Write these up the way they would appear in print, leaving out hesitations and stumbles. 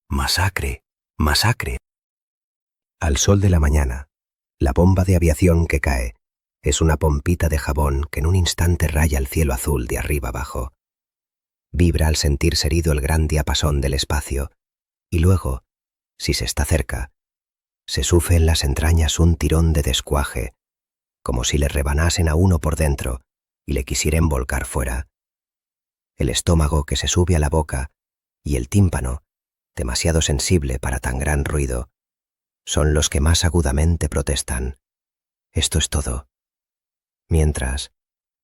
Masacre, masacre. Al sol de la mañana, la bomba de aviación que cae es una pompita de jabón que en un instante raya el cielo azul de arriba abajo. Vibra al sentirse herido el gran diapasón del espacio y luego, si se está cerca, se sufre en las entrañas un tirón de descuaje, como si le rebanasen a uno por dentro y le quisieran volcar fuera. El estómago que se sube a la boca y el tímpano, demasiado sensible para tan gran ruido, son los que más agudamente protestan. Esto es todo. Mientras,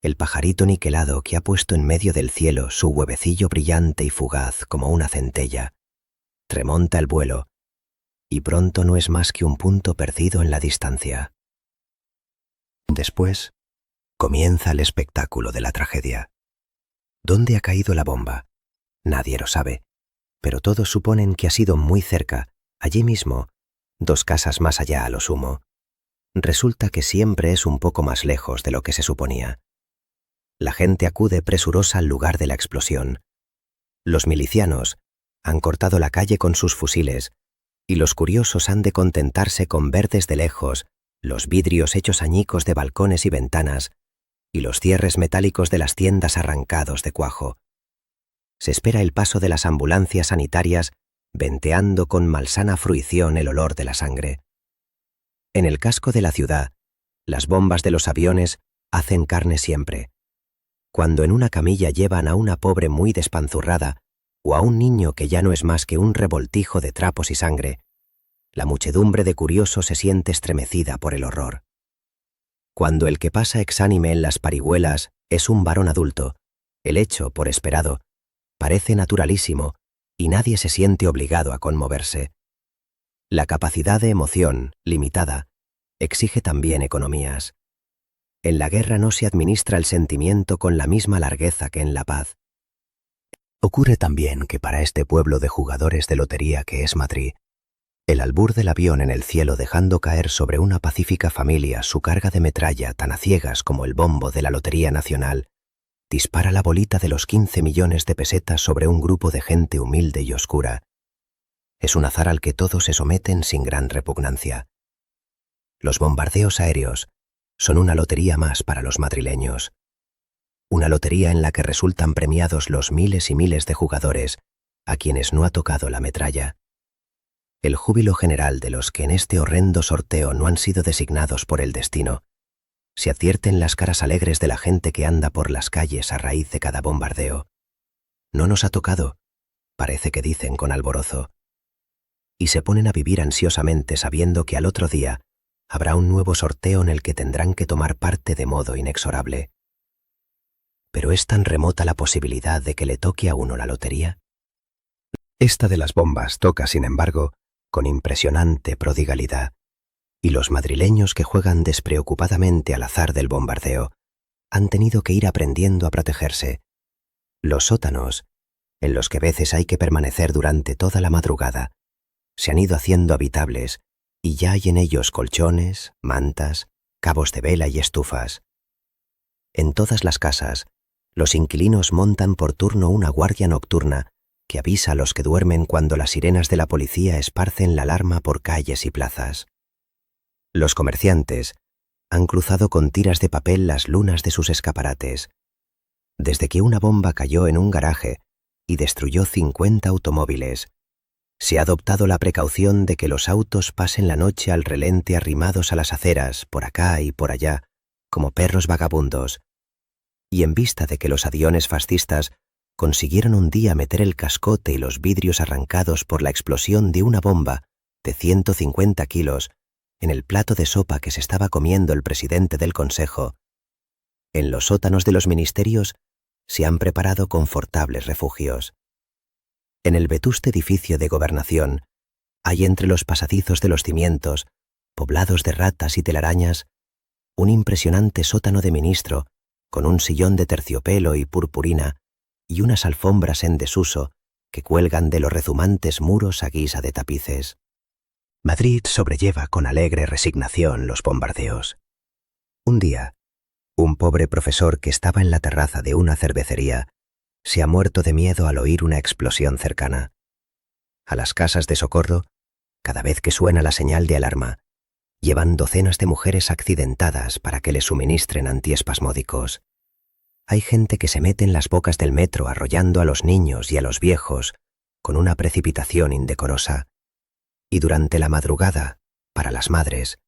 el pajarito niquelado que ha puesto en medio del cielo su huevecillo brillante y fugaz como una centella, remonta el vuelo y pronto no es más que un punto perdido en la distancia. Después, comienza el espectáculo de la tragedia. ¿Dónde ha caído la bomba? Nadie lo sabe, pero todos suponen que ha sido muy cerca, allí mismo, 2 casas más allá a lo sumo. Resulta que siempre es un poco más lejos de lo que se suponía. La gente acude presurosa al lugar de la explosión. Los milicianos han cortado la calle con sus fusiles y los curiosos han de contentarse con ver desde lejos los vidrios hechos añicos de balcones y ventanas y los cierres metálicos de las tiendas arrancados de cuajo. Se espera el paso de las ambulancias sanitarias venteando con malsana fruición el olor de la sangre. En el casco de la ciudad, las bombas de los aviones hacen carne siempre. Cuando en una camilla llevan a una pobre muy despanzurrada o a un niño que ya no es más que un revoltijo de trapos y sangre, la muchedumbre de curiosos se siente estremecida por el horror. Cuando el que pasa exánime en las parihuelas es un varón adulto, el hecho, por esperado, parece naturalísimo y nadie se siente obligado a conmoverse. La capacidad de emoción, limitada, exige también economías. En la guerra no se administra el sentimiento con la misma largueza que en la paz. Ocurre también que para este pueblo de jugadores de lotería que es Madrid, el albur del avión en el cielo dejando caer sobre una pacífica familia su carga de metralla tan a ciegas como el bombo de la Lotería Nacional, dispara la bolita de los 15 millones de pesetas sobre un grupo de gente humilde y oscura. Es un azar al que todos se someten sin gran repugnancia. Los bombardeos aéreos son una lotería más para los madrileños. Una lotería en la que resultan premiados los miles y miles de jugadores a quienes no ha tocado la metralla. El júbilo general de los que en este horrendo sorteo no han sido designados por el destino. Se advierten las caras alegres de la gente que anda por las calles a raíz de cada bombardeo. No nos ha tocado, parece que dicen con alborozo. Y se ponen a vivir ansiosamente sabiendo que al otro día habrá un nuevo sorteo en el que tendrán que tomar parte de modo inexorable. Pero es tan remota la posibilidad de que le toque a uno la lotería. Esta de las bombas toca, sin embargo, con impresionante prodigalidad, y los madrileños que juegan despreocupadamente al azar del bombardeo han tenido que ir aprendiendo a protegerse. Los sótanos, en los que a veces hay que permanecer durante toda la madrugada, se han ido haciendo habitables y ya hay en ellos colchones, mantas, cabos de vela y estufas. En todas las casas, los inquilinos montan por turno una guardia nocturna que avisa a los que duermen cuando las sirenas de la policía esparcen la alarma por calles y plazas. Los comerciantes han cruzado con tiras de papel las lunas de sus escaparates. Desde que una bomba cayó en un garaje y destruyó 50 automóviles, se ha adoptado la precaución de que los autos pasen la noche al relente arrimados a las aceras, por acá y por allá, como perros vagabundos. Y en vista de que los aviones fascistas consiguieron un día meter el cascote y los vidrios arrancados por la explosión de una bomba de 150 kilos en el plato de sopa que se estaba comiendo el presidente del Consejo, en los sótanos de los ministerios se han preparado confortables refugios. En el vetusto edificio de Gobernación hay entre los pasadizos de los cimientos, poblados de ratas y telarañas, un impresionante sótano de ministro con un sillón de terciopelo y purpurina y unas alfombras en desuso que cuelgan de los rezumantes muros a guisa de tapices. Madrid sobrelleva con alegre resignación los bombardeos. Un día, un pobre profesor que estaba en la terraza de una cervecería se ha muerto de miedo al oír una explosión cercana. a las casas de socorro, cada vez que suena la señal de alarma, llevan docenas de mujeres accidentadas para que les suministren antiespasmódicos. Hay gente que se mete en las bocas del metro arrollando a los niños y a los viejos con una precipitación indecorosa. Y durante la madrugada, para las madres,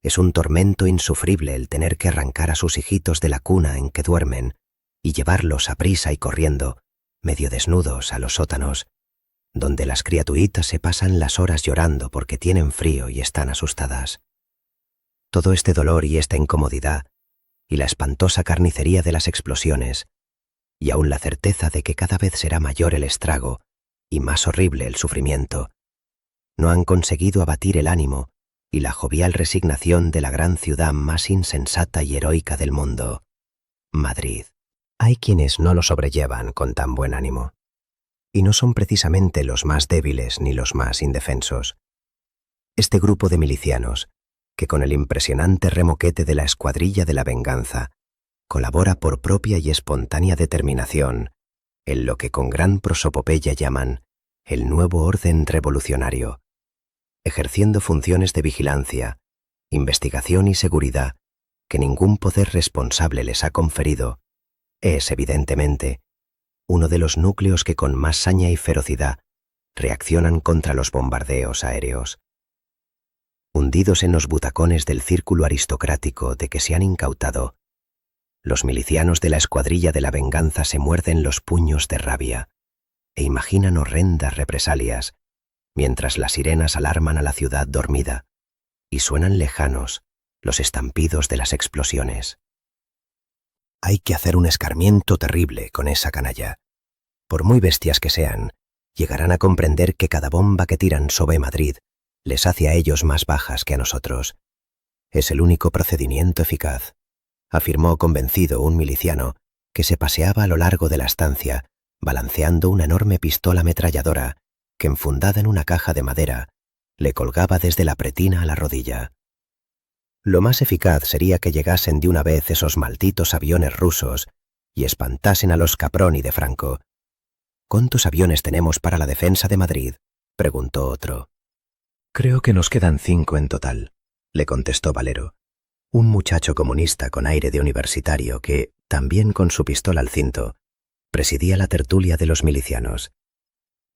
es un tormento insufrible el tener que arrancar a sus hijitos de la cuna en que duermen y llevarlos a prisa y corriendo, medio desnudos, a los sótanos, donde las criaturitas se pasan las horas llorando porque tienen frío y están asustadas. Todo este dolor y esta incomodidad, y la espantosa carnicería de las explosiones, y aún la certeza de que cada vez será mayor el estrago y más horrible el sufrimiento, no han conseguido abatir el ánimo y la jovial resignación de la gran ciudad más insensata y heroica del mundo, Madrid. Hay quienes no lo sobrellevan con tan buen ánimo, y no son precisamente los más débiles ni los más indefensos. Este grupo de milicianos, que con el impresionante remoquete de la Escuadrilla de la Venganza, colabora por propia y espontánea determinación en lo que con gran prosopopeya llaman el nuevo orden revolucionario, ejerciendo funciones de vigilancia, investigación y seguridad que ningún poder responsable les ha conferido, es, evidentemente, uno de los núcleos que con más saña y ferocidad reaccionan contra los bombardeos aéreos. Hundidos en los butacones del círculo aristocrático de que se han incautado, los milicianos de la Escuadrilla de la Venganza se muerden los puños de rabia e imaginan horrendas represalias, mientras las sirenas alarman a la ciudad dormida y suenan lejanos los estampidos de las explosiones. Hay que hacer un escarmiento terrible con esa canalla. Por muy bestias que sean, llegarán a comprender que cada bomba que tiran sobre Madrid les hace a ellos más bajas que a nosotros. Es el único procedimiento eficaz, afirmó convencido un miliciano que se paseaba a lo largo de la estancia, balanceando una enorme pistola ametralladora que, enfundada en una caja de madera, le colgaba desde la pretina a la rodilla. Lo más eficaz sería que llegasen de una vez esos malditos aviones rusos y espantasen a los Caproni de Franco. ¿Cuántos aviones tenemos para la defensa de Madrid?, preguntó otro. Creo que nos quedan 5 en total, le contestó Valero, un muchacho comunista con aire de universitario que, también con su pistola al cinto, presidía la tertulia de los milicianos.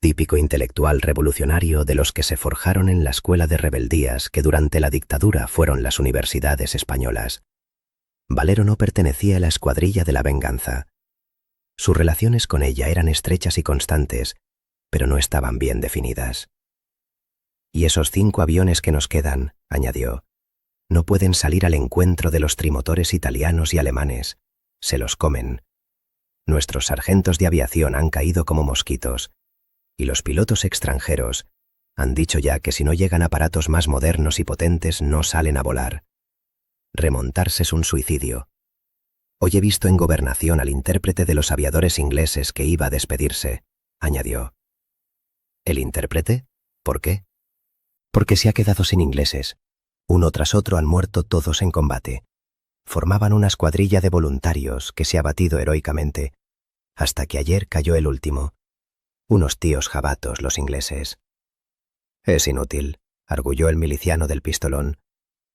Típico intelectual revolucionario de los que se forjaron en la escuela de rebeldías que durante la dictadura fueron las universidades españolas. Valero no pertenecía a la Escuadrilla de la Venganza. Sus relaciones con ella eran estrechas y constantes, pero no estaban bien definidas. Y esos 5 aviones que nos quedan, añadió, no pueden salir al encuentro de los trimotores italianos y alemanes. Se los comen. Nuestros sargentos de aviación han caído como mosquitos, y los pilotos extranjeros han dicho ya que si no llegan aparatos más modernos y potentes no salen a volar. Remontarse es un suicidio. Hoy he visto en Gobernación al intérprete de los aviadores ingleses que iba a despedirse, añadió. ¿El intérprete? ¿Por qué? Porque se ha quedado sin ingleses. Uno tras otro han muerto todos en combate. Formaban una escuadrilla de voluntarios que se ha batido heroicamente, hasta que ayer cayó el último. Unos tíos jabatos los ingleses. Es inútil, arguyó el miliciano del pistolón.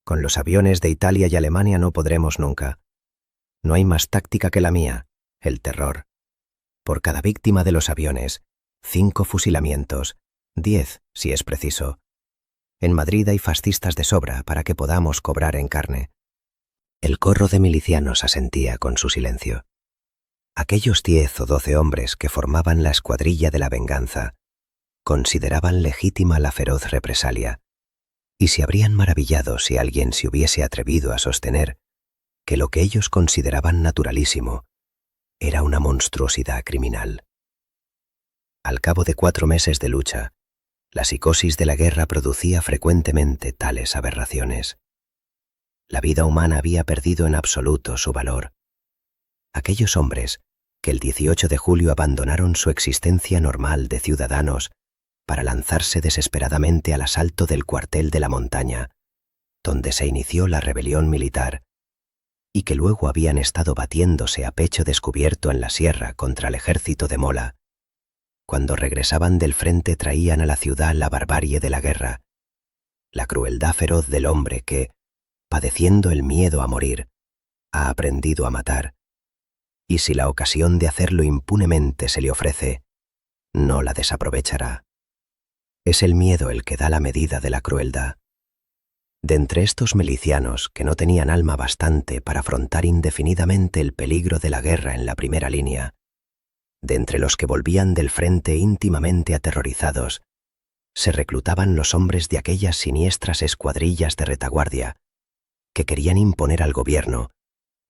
Con los aviones de Italia y Alemania no podremos nunca. No hay más táctica que la mía, el terror. Por cada víctima de los aviones, 5 fusilamientos, 10 si es preciso. En Madrid hay fascistas de sobra para que podamos cobrar en carne. El corro de milicianos asentía con su silencio. Aquellos 10 o 12 hombres que formaban la Escuadrilla de la Venganza consideraban legítima la feroz represalia, y se habrían maravillado si alguien se hubiese atrevido a sostener que lo que ellos consideraban naturalísimo era una monstruosidad criminal. Al cabo de 4 meses de lucha, la psicosis de la guerra producía frecuentemente tales aberraciones. La vida humana había perdido en absoluto su valor. Aquellos hombres que el 18 de julio abandonaron su existencia normal de ciudadanos para lanzarse desesperadamente al asalto del cuartel de la montaña, donde se inició la rebelión militar, y que luego habían estado batiéndose a pecho descubierto en la sierra contra el ejército de Mola, cuando regresaban del frente traían a la ciudad la barbarie de la guerra, la crueldad feroz del hombre que, padeciendo el miedo a morir, ha aprendido a matar, y si la ocasión de hacerlo impunemente se le ofrece, no la desaprovechará. Es el miedo el que da la medida de la crueldad. De entre estos milicianos que no tenían alma bastante para afrontar indefinidamente el peligro de la guerra en la primera línea, de entre los que volvían del frente íntimamente aterrorizados, se reclutaban los hombres de aquellas siniestras escuadrillas de retaguardia que querían imponer al gobierno,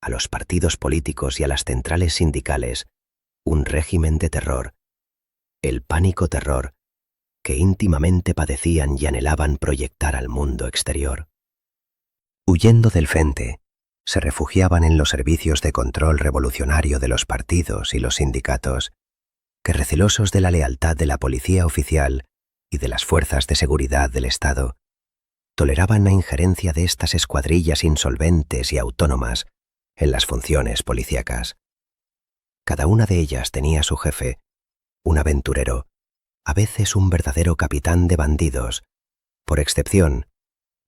a los partidos políticos y a las centrales sindicales un régimen de terror, el pánico terror que íntimamente padecían y anhelaban proyectar al mundo exterior. Huyendo del frente, se refugiaban en los servicios de control revolucionario de los partidos y los sindicatos, que recelosos de la lealtad de la policía oficial y de las fuerzas de seguridad del Estado, toleraban la injerencia de estas escuadrillas insolventes y autónomas en las funciones policíacas. Cada una de ellas tenía su jefe, un aventurero, a veces un verdadero capitán de bandidos, por excepción,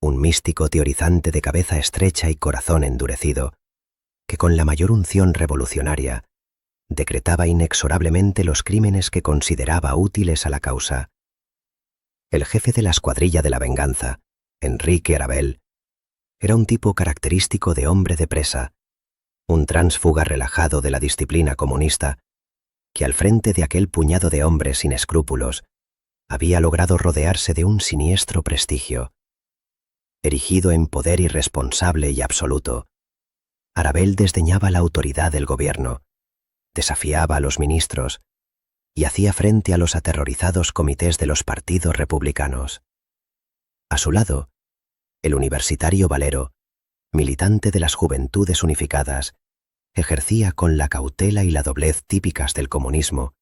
un místico teorizante de cabeza estrecha y corazón endurecido, que con la mayor unción revolucionaria decretaba inexorablemente los crímenes que consideraba útiles a la causa. El jefe de la escuadrilla de la venganza, Enrique Arabel, era un tipo característico de hombre de presa, un tránsfuga relajado de la disciplina comunista, que al frente de aquel puñado de hombres sin escrúpulos había logrado rodearse de un siniestro prestigio. Erigido en poder irresponsable y absoluto, Arabel desdeñaba la autoridad del gobierno, desafiaba a los ministros y hacía frente a los aterrorizados comités de los partidos republicanos. A su lado, el universitario Valero, militante de las Juventudes Unificadas, ejercía con la cautela y la doblez típicas del comunismo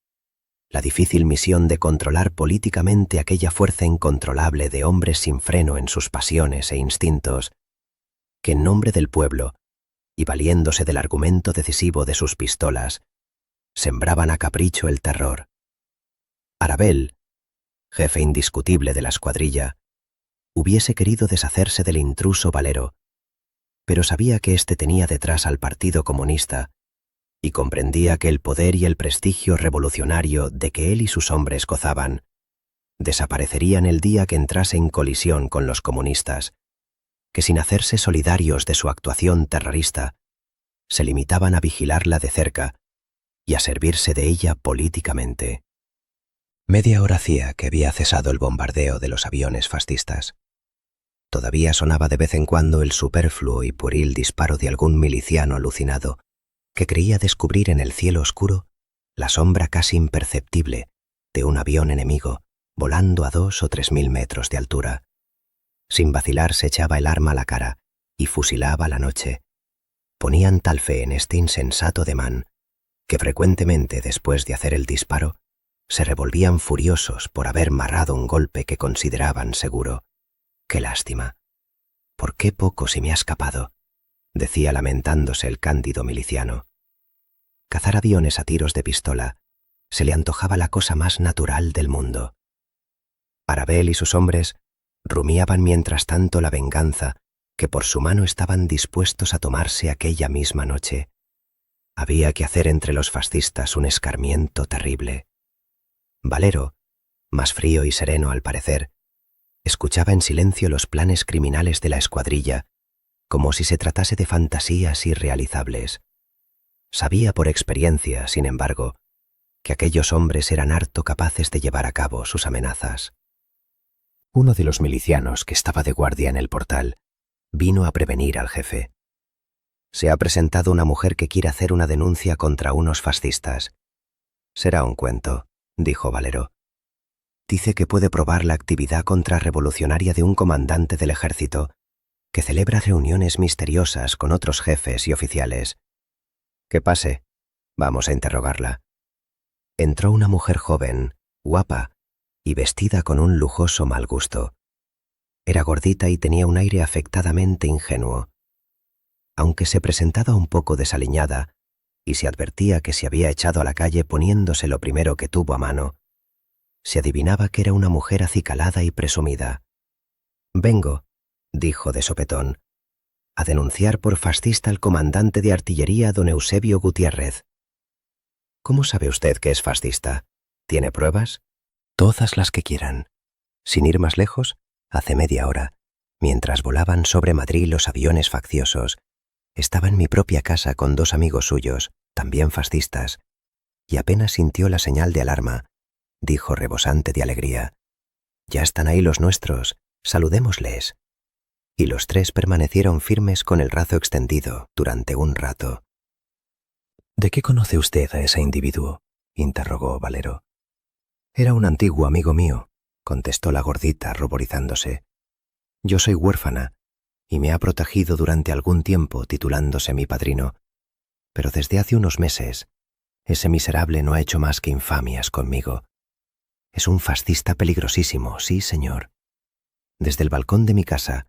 la difícil misión de controlar políticamente aquella fuerza incontrolable de hombres sin freno en sus pasiones e instintos, que en nombre del pueblo, y valiéndose del argumento decisivo de sus pistolas, sembraban a capricho el terror. Arabel, jefe indiscutible de la escuadrilla, hubiese querido deshacerse del intruso Valero, pero sabía que éste tenía detrás al Partido Comunista y comprendía que el poder y el prestigio revolucionario de que él y sus hombres gozaban desaparecerían el día que entrase en colisión con los comunistas, que sin hacerse solidarios de su actuación terrorista, se limitaban a vigilarla de cerca y a servirse de ella políticamente. Media hora hacía que había cesado el bombardeo de los aviones fascistas. Todavía sonaba de vez en cuando el superfluo y pueril disparo de algún miliciano alucinado que creía descubrir en el cielo oscuro la sombra casi imperceptible de un avión enemigo volando a 2.000 o 3.000 metros de altura. Sin vacilar se echaba el arma a la cara y fusilaba la noche. Ponían tal fe en este insensato ademán que frecuentemente después de hacer el disparo se revolvían furiosos por haber marrado un golpe que consideraban seguro. ¡Qué lástima! ¿Por qué poco se me ha escapado?, decía lamentándose el cándido miliciano. Cazar aviones a tiros de pistola se le antojaba la cosa más natural del mundo. Arabel y sus hombres rumiaban mientras tanto la venganza que por su mano estaban dispuestos a tomarse aquella misma noche. Había que hacer entre los fascistas un escarmiento terrible. Valero, más frío y sereno al parecer, escuchaba en silencio los planes criminales de la escuadrilla, como si se tratase de fantasías irrealizables. Sabía por experiencia, sin embargo, que aquellos hombres eran harto capaces de llevar a cabo sus amenazas. Uno de los milicianos que estaba de guardia en el portal vino a prevenir al jefe. Se ha presentado una mujer que quiere hacer una denuncia contra unos fascistas. Será un cuento, dijo Valero. Dice que puede probar la actividad contrarrevolucionaria de un comandante del ejército que celebra reuniones misteriosas con otros jefes y oficiales. Que pase, vamos a interrogarla. Entró una mujer joven, guapa y vestida con un lujoso mal gusto. Era gordita y tenía un aire afectadamente ingenuo. Aunque se presentaba un poco desaliñada y se advertía que se había echado a la calle poniéndose lo primero que tuvo a mano, Se adivinaba que era una mujer acicalada y presumida. «Vengo», dijo de sopetón, «a denunciar por fascista al comandante de artillería don Eusebio Gutiérrez». «¿Cómo sabe usted que es fascista? ¿Tiene pruebas?» «Todas las que quieran». Sin ir más lejos, hace media hora, mientras volaban sobre Madrid los aviones facciosos, estaba en mi propia casa con 2 amigos suyos, también fascistas, y apenas sintió la señal de alarma, dijo rebosante de alegría: «Ya están ahí los nuestros, saludémosles». Y los 3 permanecieron firmes con el brazo extendido durante un rato. «¿De qué conoce usted a ese individuo?», interrogó Valero. «Era un antiguo amigo mío», contestó la gordita ruborizándose. «Yo soy huérfana y me ha protegido durante algún tiempo titulándose mi padrino, pero desde hace unos meses ese miserable no ha hecho más que infamias conmigo. Es un fascista peligrosísimo, sí, señor. Desde el balcón de mi casa,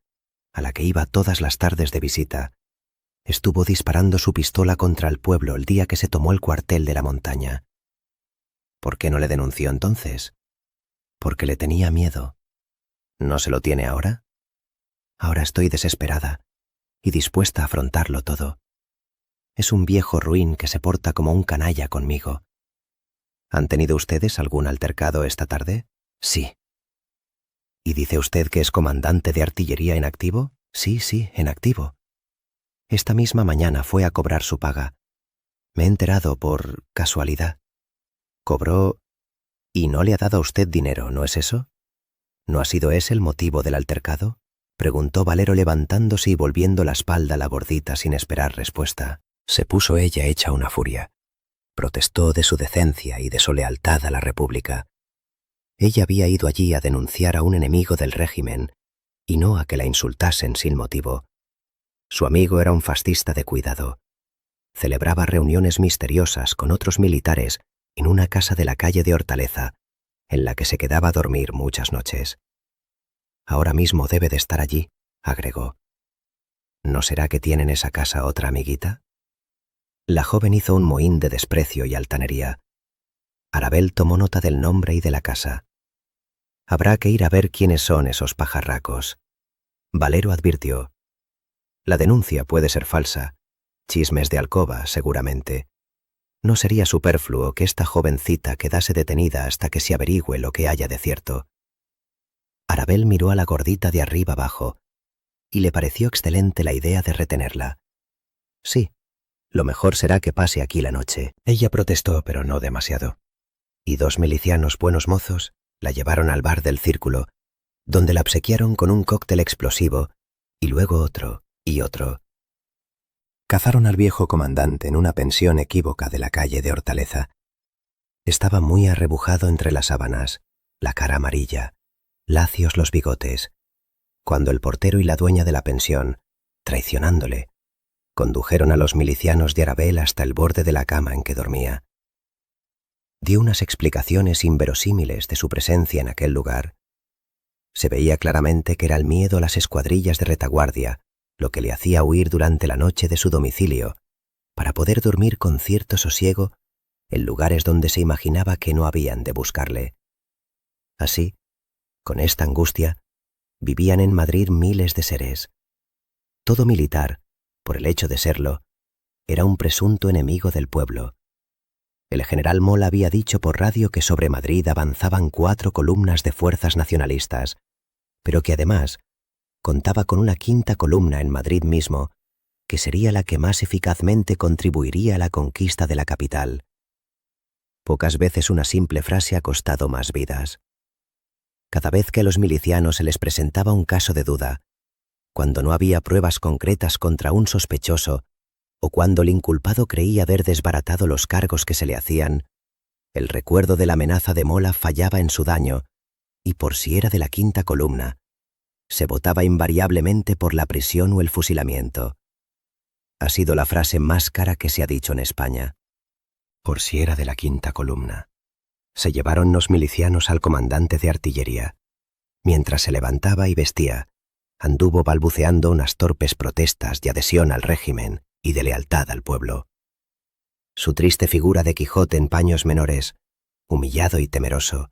a la que iba todas las tardes de visita, estuvo disparando su pistola contra el pueblo el día que se tomó el cuartel de la montaña». «¿Por qué no le denunció entonces?» «Porque le tenía miedo». «¿No se lo tiene ahora?» «Ahora estoy desesperada y dispuesta a afrontarlo todo. Es un viejo ruin que se porta como un canalla conmigo». «¿Han tenido ustedes algún altercado esta tarde?» «Sí». «¿Y dice usted que es comandante de artillería en activo?» «Sí, en activo. Esta misma mañana fue a cobrar su paga. Me he enterado por casualidad. Cobró y no le ha dado a usted dinero, ¿no es eso? ¿No ha sido ese el motivo del altercado?», preguntó Valero levantándose y volviendo la espalda a la gordita sin esperar respuesta. Se puso ella hecha una furia. Protestó de su decencia y de su lealtad a la República. Ella había ido allí a denunciar a un enemigo del régimen y no a que la insultasen sin motivo. Su amigo era un fascista de cuidado. Celebraba reuniones misteriosas con otros militares en una casa de la calle de Hortaleza, en la que se quedaba a dormir muchas noches. «Ahora mismo debe de estar allí», agregó. «¿No será que tiene en esa casa otra amiguita?». La joven hizo un mohín de desprecio y altanería. Arabel tomó nota del nombre y de la casa. «Habrá que ir a ver quiénes son esos pajarracos». Valero advirtió: «La denuncia puede ser falsa. Chismes de alcoba, seguramente. No sería superfluo que esta jovencita quedase detenida hasta que se averigüe lo que haya de cierto». Arabel miró a la gordita de arriba abajo y le pareció excelente la idea de retenerla. «Sí, lo mejor será que pase aquí la noche». Ella protestó, pero no demasiado. Y 2 milicianos buenos mozos la llevaron al bar del Círculo, donde la obsequiaron con un cóctel explosivo y luego otro y otro. Cazaron al viejo comandante en una pensión equívoca de la calle de Hortaleza. Estaba muy arrebujado entre las sábanas, la cara amarilla, lacios los bigotes, cuando el portero y la dueña de la pensión, traicionándole, condujeron a los milicianos de Arabel hasta el borde de la cama en que dormía. Dio unas explicaciones inverosímiles de su presencia en aquel lugar. Se veía claramente que era el miedo a las escuadrillas de retaguardia lo que le hacía huir durante la noche de su domicilio, para poder dormir con cierto sosiego en lugares donde se imaginaba que no habían de buscarle. Así, con esta angustia, vivían en Madrid miles de seres. Todo militar, por el hecho de serlo, era un presunto enemigo del pueblo. El general Mola había dicho por radio que sobre Madrid avanzaban 4 columnas de fuerzas nacionalistas, pero que además contaba con una 5ª columna en Madrid mismo, que sería la que más eficazmente contribuiría a la conquista de la capital. Pocas veces una simple frase ha costado más vidas. Cada vez que a los milicianos se les presentaba un caso de duda, cuando no había pruebas concretas contra un sospechoso o cuando el inculpado creía haber desbaratado los cargos que se le hacían, el recuerdo de la amenaza de Mola fallaba en su daño y, por si era de la 5ª columna, se votaba invariablemente por la prisión o el fusilamiento. Ha sido la frase más cara que se ha dicho en España. Por si era de la 5ª columna. Se llevaron los milicianos al comandante de artillería. Mientras se levantaba y vestía, anduvo balbuceando unas torpes protestas de adhesión al régimen y de lealtad al pueblo. Su triste figura de Quijote en paños menores, humillado y temeroso,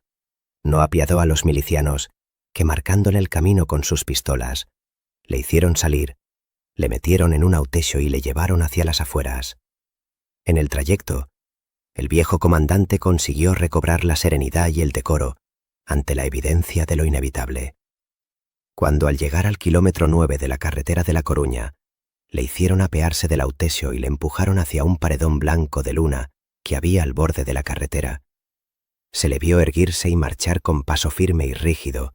No apiadó a los milicianos, que marcándole el camino con sus pistolas, le hicieron salir, le metieron en un autesio y le llevaron hacia las afueras. En el trayecto, el viejo comandante consiguió recobrar la serenidad y el decoro ante la evidencia de lo inevitable. Cuando al llegar al kilómetro 9 de la carretera de La Coruña, le hicieron apearse del autesio y le empujaron hacia un paredón blanco de luna que había al borde de la carretera, se le vio erguirse y marchar con paso firme y rígido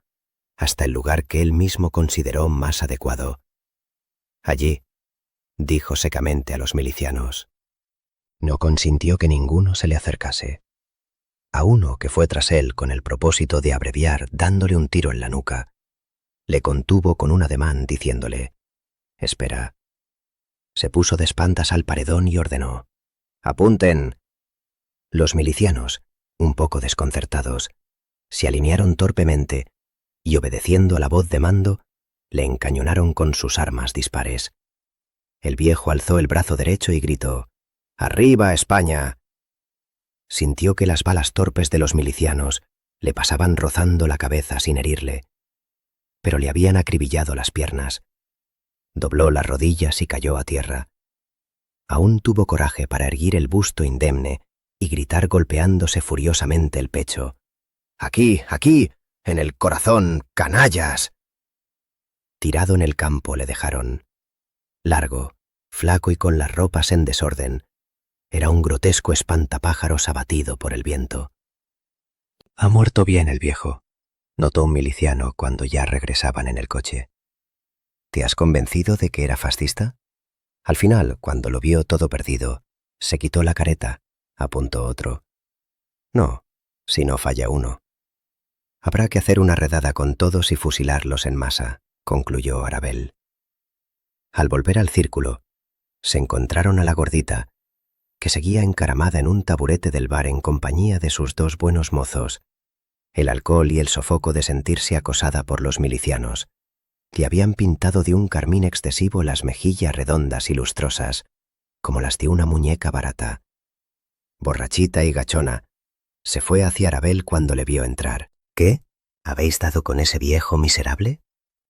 hasta el lugar que él mismo consideró más adecuado. Allí, dijo secamente a los milicianos. No consintió que ninguno se le acercase. A uno que fue tras él con el propósito de abreviar dándole un tiro en la nuca, le contuvo con un ademán diciéndole: «Espera». Se puso de espaldas al paredón y ordenó: «¡Apunten!». Los milicianos, un poco desconcertados, se alinearon torpemente y, obedeciendo a la voz de mando, le encañonaron con sus armas dispares. El viejo alzó el brazo derecho y gritó: «¡Arriba, España!». Sintió que las balas torpes de los milicianos le pasaban rozando la cabeza sin herirle, pero le habían acribillado las piernas. Dobló las rodillas y cayó a tierra. Aún tuvo coraje para erguir el busto indemne y gritar golpeándose furiosamente el pecho: «¡Aquí, aquí! ¡En el corazón, canallas!». Tirado en el campo le dejaron. Largo, flaco y con las ropas en desorden, era un grotesco espantapájaros abatido por el viento. «Ha muerto bien el viejo», notó un miliciano cuando ya regresaban en el coche. «¿Te has convencido de que era fascista?». Al final, cuando lo vio todo perdido, se quitó la careta, apuntó otro. «No, si no falla uno». «Habrá que hacer una redada con todos y fusilarlos en masa», concluyó Arabel. Al volver al círculo, se encontraron a la gordita, que seguía encaramada en un taburete del bar en compañía de sus dos buenos mozos. El alcohol y el sofoco de sentirse acosada por los milicianos le habían pintado de un carmín excesivo las mejillas redondas y lustrosas, como las de una muñeca barata. Borrachita y gachona, se fue hacia Arabel cuando le vio entrar. «¿Qué? ¿Habéis dado con ese viejo miserable?»,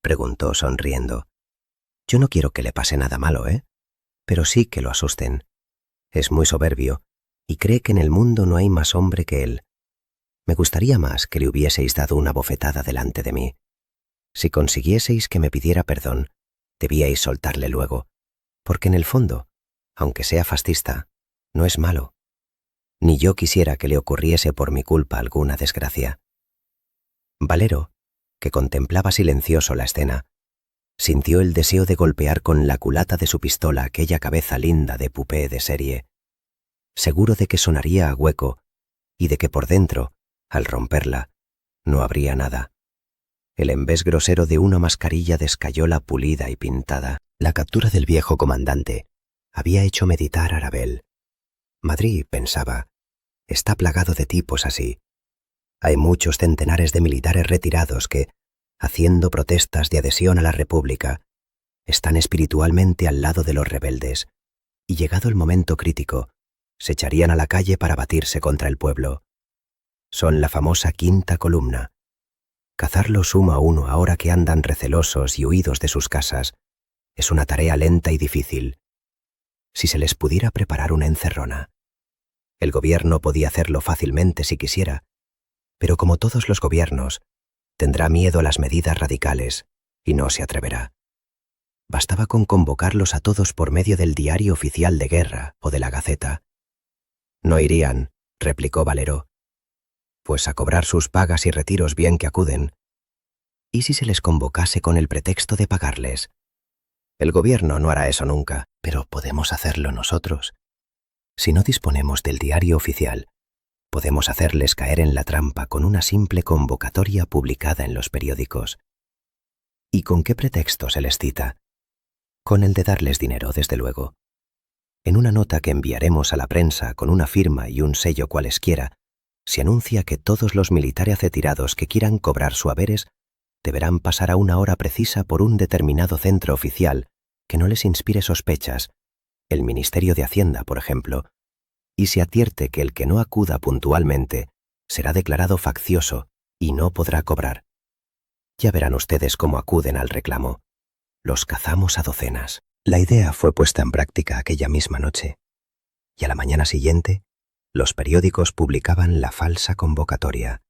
preguntó sonriendo. «Yo no quiero que le pase nada malo, pero sí que lo asusten. Es muy soberbio y cree que en el mundo no hay más hombre que él. Me gustaría más que le hubieseis dado una bofetada delante de mí. Si consiguieseis que me pidiera perdón, debíais soltarle luego, porque en el fondo, aunque sea fascista, no es malo. Ni yo quisiera que le ocurriese por mi culpa alguna desgracia». Valero, que contemplaba silencioso la escena, sintió el deseo de golpear con la culata de su pistola aquella cabeza linda de pupé de serie, seguro de que sonaría a hueco y de que por dentro, al romperla, no habría nada. El embés grosero de una mascarilla de escayola pulida y pintada. La captura del viejo comandante había hecho meditar a Arabel. Madrid, pensaba, está plagado de tipos así. Hay muchos centenares de militares retirados que, haciendo protestas de adhesión a la República, están espiritualmente al lado de los rebeldes, y llegado el momento crítico, se echarían a la calle para batirse contra el pueblo. Son la famosa quinta columna. Cazarlos uno a uno ahora que andan recelosos y huidos de sus casas es una tarea lenta y difícil. Si se les pudiera preparar una encerrona. El gobierno podía hacerlo fácilmente si quisiera, pero como todos los gobiernos, tendrá miedo a las medidas radicales y no se atreverá. Bastaba con convocarlos a todos por medio del diario oficial de guerra o de la Gaceta. «No irían», replicó Valero, «pues a cobrar sus pagas y retiros bien que acuden. ¿Y si se les convocase con el pretexto de pagarles? El gobierno no hará eso nunca, pero podemos hacerlo nosotros. Si no disponemos del diario oficial, podemos hacerles caer en la trampa con una simple convocatoria publicada en los periódicos. ¿Y con qué pretexto se les cita? Con el de darles dinero, desde luego. En una nota que enviaremos a la prensa con una firma y un sello cualesquiera, se anuncia que todos los militares retirados que quieran cobrar sus haberes deberán pasar a una hora precisa por un determinado centro oficial que no les inspire sospechas, el Ministerio de Hacienda, por ejemplo, y se advierte que el que no acuda puntualmente será declarado faccioso y no podrá cobrar. Ya verán ustedes cómo acuden al reclamo. Los cazamos a docenas. La idea fue puesta en práctica aquella misma noche, y a la mañana siguiente, los periódicos publicaban la falsa convocatoria.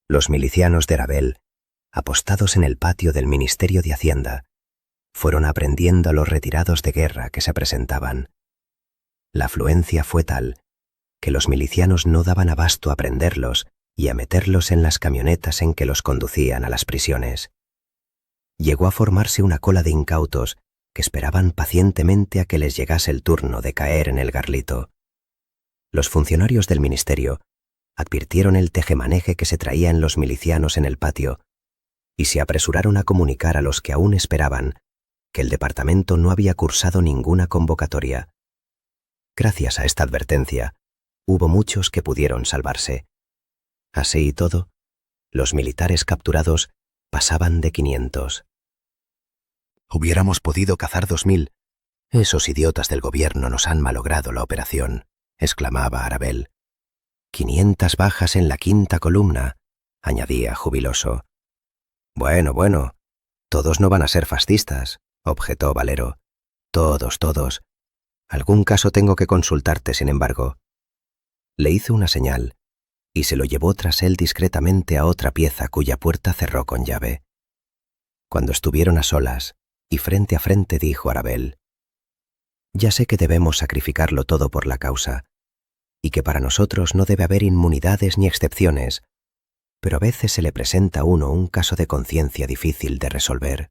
Los milicianos de Arabel, apostados en el patio del Ministerio de Hacienda, fueron aprendiendo a los retirados de guerra que se presentaban. La afluencia fue tal que los milicianos no daban abasto a prenderlos y a meterlos en las camionetas en que los conducían a las prisiones. Llegó a formarse una cola de incautos que esperaban pacientemente a que les llegase el turno de caer en el garlito. Los funcionarios del ministerio advirtieron el tejemaneje que se traían los milicianos en el patio y se apresuraron a comunicar a los que aún esperaban que el departamento no había cursado ninguna convocatoria. Gracias a esta advertencia, hubo muchos que pudieron salvarse. Así y todo, los militares capturados pasaban de 500. Hubiéramos podido cazar 2000. Esos idiotas del gobierno nos han malogrado la operación, exclamaba Arabel. 500 bajas en la quinta columna, añadía jubiloso. Bueno, todos no van a ser fascistas, objetó Valero. Todos. Algún caso tengo que consultarte, sin embargo. Le hizo una señal y se lo llevó tras él discretamente a otra pieza cuya puerta cerró con llave. Cuando estuvieron a solas y frente a frente, dijo Arabel: ya sé que debemos sacrificarlo todo por la causa y que para nosotros no debe haber inmunidades ni excepciones, pero a veces se le presenta a uno un caso de conciencia difícil de resolver.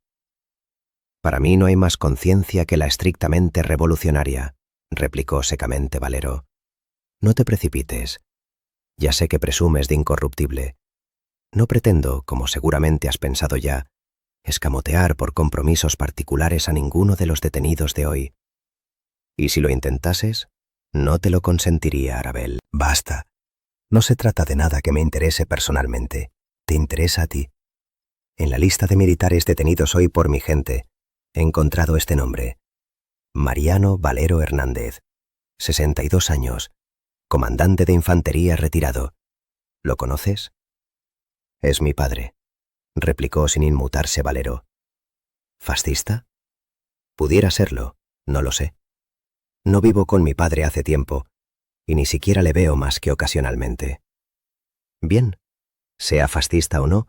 Para mí no hay más conciencia que la estrictamente revolucionaria, replicó secamente Valero. No te precipites. Ya sé que presumes de incorruptible. No pretendo, como seguramente has pensado ya, escamotear por compromisos particulares a ninguno de los detenidos de hoy. Y si lo intentases, no te lo consentiría, Arabel. Basta. No se trata de nada que me interese personalmente. Te interesa a ti. En la lista de militares detenidos hoy por mi gente, he encontrado este nombre: Mariano Valero Hernández, 62 años, comandante de infantería retirado. ¿Lo conoces? Es mi padre, replicó sin inmutarse Valero. ¿Fascista? Pudiera serlo, no lo sé. No vivo con mi padre hace tiempo, y ni siquiera le veo más que ocasionalmente. Bien, sea fascista o no,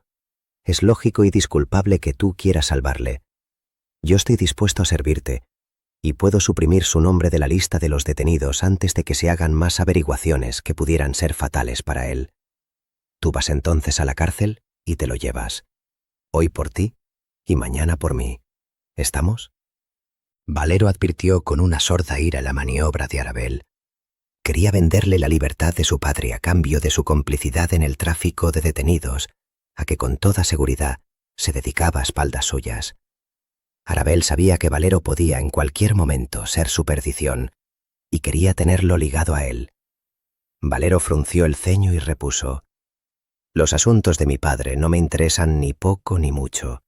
es lógico y disculpable que tú quieras salvarle. Yo estoy dispuesto a servirte, y puedo suprimir su nombre de la lista de los detenidos antes de que se hagan más averiguaciones que pudieran ser fatales para él. Tú vas entonces a la cárcel y te lo llevas. Hoy por ti y mañana por mí. ¿Estamos? Valero advirtió con una sorda ira la maniobra de Arabel. Quería venderle la libertad de su padre a cambio de su complicidad en el tráfico de detenidos, a que con toda seguridad se dedicaba a espaldas suyas. Arabel sabía que Valero podía en cualquier momento ser su perdición, y quería tenerlo ligado a él. Valero frunció el ceño y repuso: los asuntos de mi padre no me interesan ni poco ni mucho.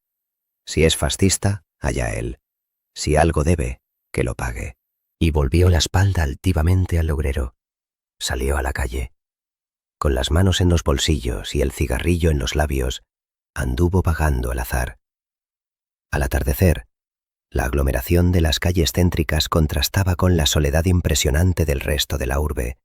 Si es fascista, allá él. Si algo debe, que lo pague. Y volvió la espalda altivamente al logrero. Salió a la calle. Con las manos en los bolsillos y el cigarrillo en los labios, anduvo vagando al azar. Al atardecer, la aglomeración de las calles céntricas contrastaba con la soledad impresionante del resto de la urbe.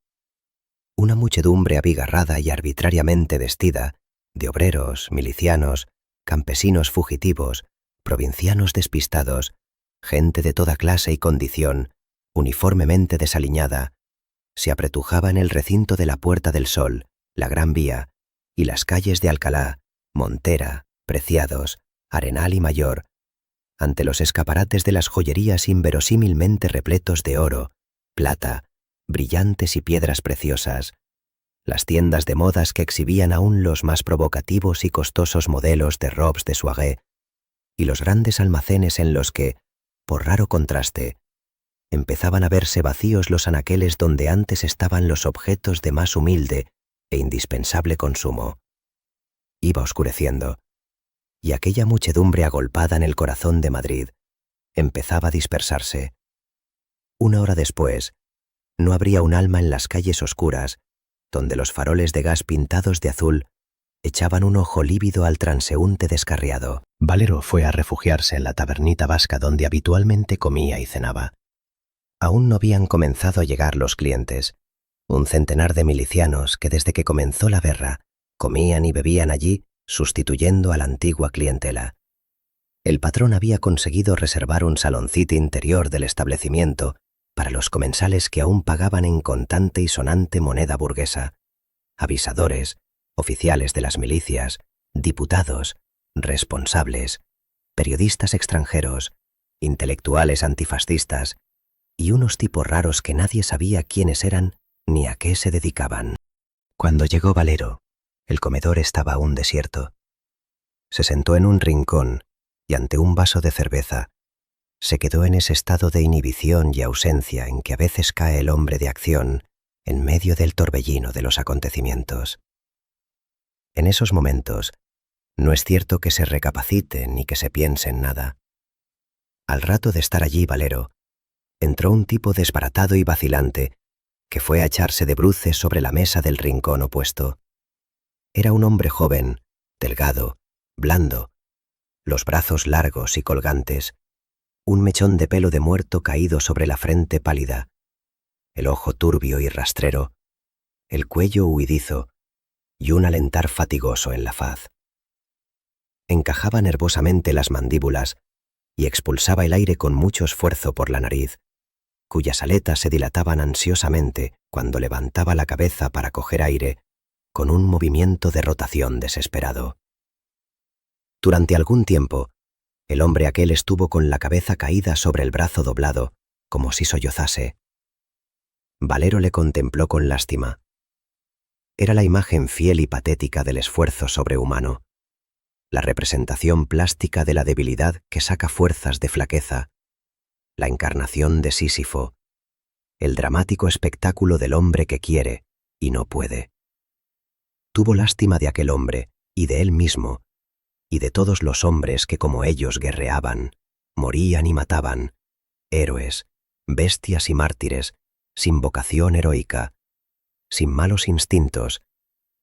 Una muchedumbre abigarrada y arbitrariamente vestida, de obreros, milicianos, campesinos fugitivos, provincianos despistados, gente de toda clase y condición, uniformemente desaliñada, se apretujaba en el recinto de la Puerta del Sol, la Gran Vía, y las calles de Alcalá, Montera, Preciados, Arenal y Mayor, ante los escaparates de las joyerías inverosímilmente repletos de oro, plata, brillantes y piedras preciosas, las tiendas de modas que exhibían aún los más provocativos y costosos modelos de robes de soirée, y los grandes almacenes en los que, por raro contraste, empezaban a verse vacíos los anaqueles donde antes estaban los objetos de más humilde e indispensable consumo. Iba oscureciendo, y aquella muchedumbre agolpada en el corazón de Madrid empezaba a dispersarse. Una hora después, no habría un alma en las calles oscuras, donde los faroles de gas pintados de azul echaban un ojo lívido al transeúnte descarriado. Valero fue a refugiarse en la tabernita vasca donde habitualmente comía y cenaba. Aún no habían comenzado a llegar los clientes. Un centenar de milicianos que desde que comenzó la guerra comían y bebían allí, sustituyendo a la antigua clientela. El patrón había conseguido reservar un saloncito interior del establecimiento para los comensales que aún pagaban en contante y sonante moneda burguesa, avisadores, oficiales de las milicias, diputados, responsables, periodistas extranjeros, intelectuales antifascistas y unos tipos raros que nadie sabía quiénes eran ni a qué se dedicaban. Cuando llegó Valero, el comedor estaba aún desierto. Se sentó en un rincón y ante un vaso de cerveza se quedó en ese estado de inhibición y ausencia en que a veces cae el hombre de acción en medio del torbellino de los acontecimientos. En esos momentos, no es cierto que se recapacite ni que se piense en nada. Al rato de estar allí Valero, entró un tipo desbaratado y vacilante que fue a echarse de bruces sobre la mesa del rincón opuesto. Era un hombre joven, delgado, blando, los brazos largos y colgantes, un mechón de pelo de muerto caído sobre la frente pálida, el ojo turbio y rastrero, el cuello huidizo y un alentar fatigoso en la faz. Encajaba nervosamente las mandíbulas y expulsaba el aire con mucho esfuerzo por la nariz, cuyas aletas se dilataban ansiosamente cuando levantaba la cabeza para coger aire con un movimiento de rotación desesperado. Durante algún tiempo, el hombre aquel estuvo con la cabeza caída sobre el brazo doblado, como si sollozase. Valero le contempló con lástima. Era la imagen fiel y patética del esfuerzo sobrehumano, la representación plástica de la debilidad que saca fuerzas de flaqueza, la encarnación de Sísifo, el dramático espectáculo del hombre que quiere y no puede. Tuvo lástima de aquel hombre y de él mismo, y de todos los hombres que como ellos guerreaban, morían y mataban, héroes, bestias y mártires, sin vocación heroica, sin malos instintos